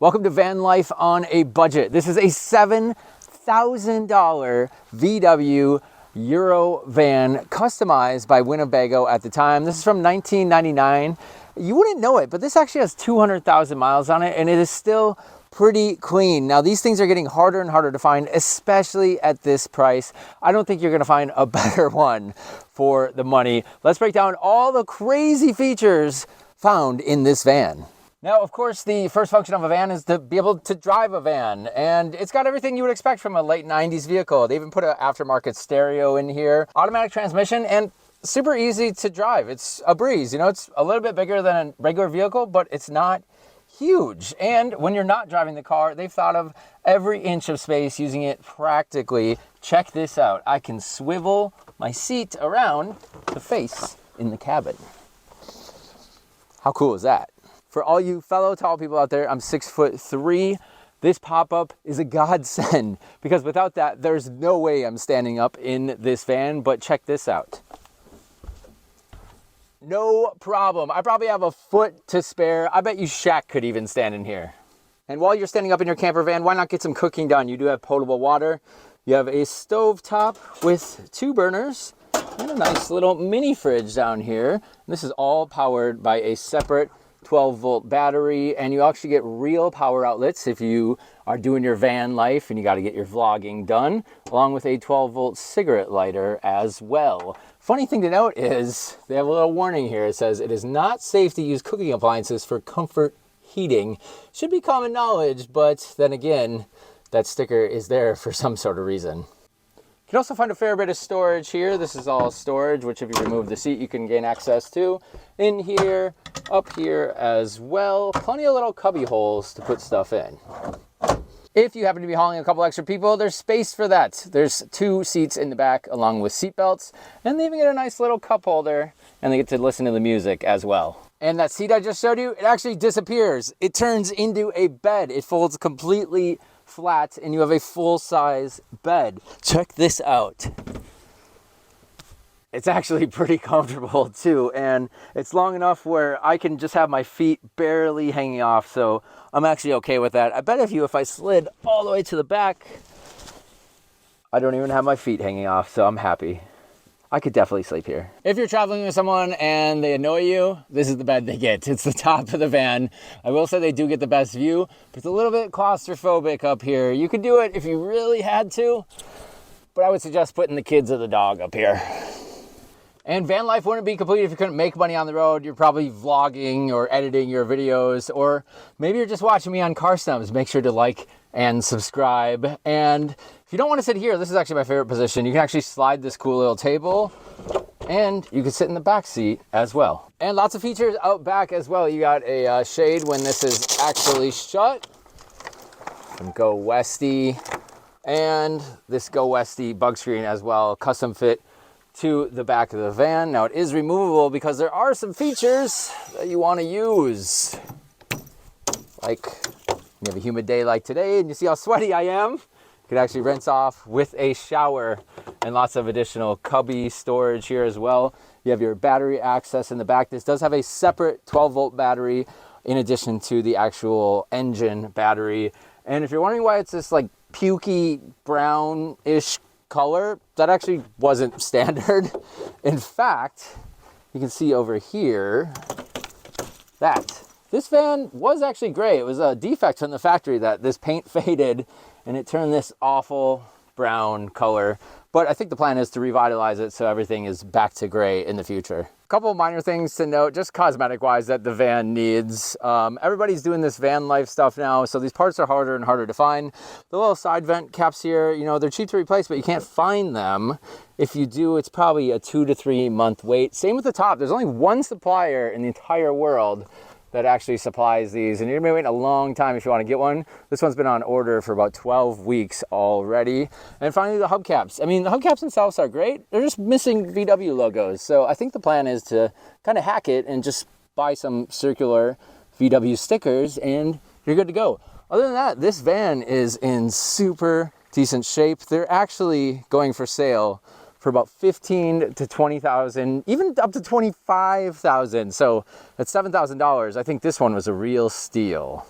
Welcome to Van Life on a Budget. This is a $7,000 VW Eurovan customized by Winnebago at the time. This is from 1999. You wouldn't know it, but this actually has 200,000 miles on it and it is still pretty clean. Now these things are getting harder and harder to find, especially at this price. I don't think you're gonna find a better one for the money. Let's break down all the crazy features found in this van. Now, of course, the first function of a van is to be able to drive a van, and it's got everything you would expect from a late 90s vehicle. They even put an aftermarket stereo in here, automatic transmission, and super easy to drive. It's a breeze. You know, it's a little bit bigger than a regular vehicle, but it's not huge. And when you're not driving the car, they've thought of every inch of space, using it practically. Check this out. I can swivel my seat around to face in the cabin. How cool is that? For all you fellow tall people out there, I'm 6'3". This pop-up is a godsend because without that, there's no way I'm standing up in this van. But check this out. No problem. I probably have a foot to spare. I bet you Shaq could even stand in here. And while you're standing up in your camper van, why not get some cooking done? You do have potable water. You have a stove top with 2 burners and a nice little mini fridge down here. This is all powered by a separate 12-volt battery, and you actually get real power outlets if you are doing your van life and you got to get your vlogging done, along with a 12-volt cigarette lighter as well. Funny thing to note is they have a little warning here. It says it is not safe to use cooking appliances for comfort heating. Should be common knowledge, but then again, that sticker is there for some sort of reason. You can also find a fair bit of storage here. This is all storage, which if you remove the seat, you can gain access to. In here, up here as well. Plenty of little cubby holes to put stuff in. If you happen to be hauling a couple extra people, there's space for that. There's 2 seats in the back along with seat belts, and they even get a nice little cup holder, and they get to listen to the music as well. And that seat I just showed you, it actually disappears. It turns into a bed. It folds completely flat and you have a full-size bed. Check this out. It's actually pretty comfortable too, and it's long enough where I can just have my feet barely hanging off, so I'm actually okay with that. I bet if I slid all the way to the back, I don't even have my feet hanging off, so I'm happy. I could definitely sleep here. If you're traveling with someone and they annoy you, this is the bed they get. It's the top of the van. I will say they do get the best view, but it's a little bit claustrophobic up here. You could do it if you really had to, but I would suggest putting the kids or the dog up here. And van life wouldn't be complete if you couldn't make money on the road. You're probably vlogging or editing your videos, or maybe you're just watching me on Car Stumps. Make sure to like and subscribe. And if you don't want to sit here, this is actually my favorite position. You can actually slide this cool little table and you can sit in the back seat as well. And lots of features out back as well. You got a shade when this is actually shut. Some Go Westy, and this Go Westy bug screen as well, custom fit to the back of the van. Now it is removable because there are some features that you want to use. Like you have a humid day like today and you see how sweaty I am. You can actually rinse off with a shower, and lots of additional cubby storage here as well. You have your battery access in the back. This does have a separate 12-volt battery in addition to the actual engine battery. And if you're wondering why it's this like pukey brownish color, that actually wasn't standard. In fact, you can see over here that this van was actually gray. It was a defect from the factory that this paint faded and it turned this awful brown color. But I think the plan is to revitalize it so everything is back to gray in the future. A couple of minor things to note, just cosmetic wise, that the van needs. Everybody's doing this van life stuff now, so these parts are harder and harder to find. The little side vent caps here, you know, they're cheap to replace, but you can't find them. If you do, it's probably a 2 to 3 month wait. Same with the top. There's only one supplier in the entire world that actually supplies these, and you're gonna be waiting a long time if you want to get one. This one's been on order for about 12 weeks already. And finally, the hubcaps. I mean, the hubcaps themselves are great. They're just missing VW logos. So I think the plan is to kind of hack it and just buy some circular VW stickers and you're good to go. Other than that, this van is in super decent shape. They're actually going for sale for about 15 to 20,000, even up to 25,000. So at $7,000, I think this one was a real steal.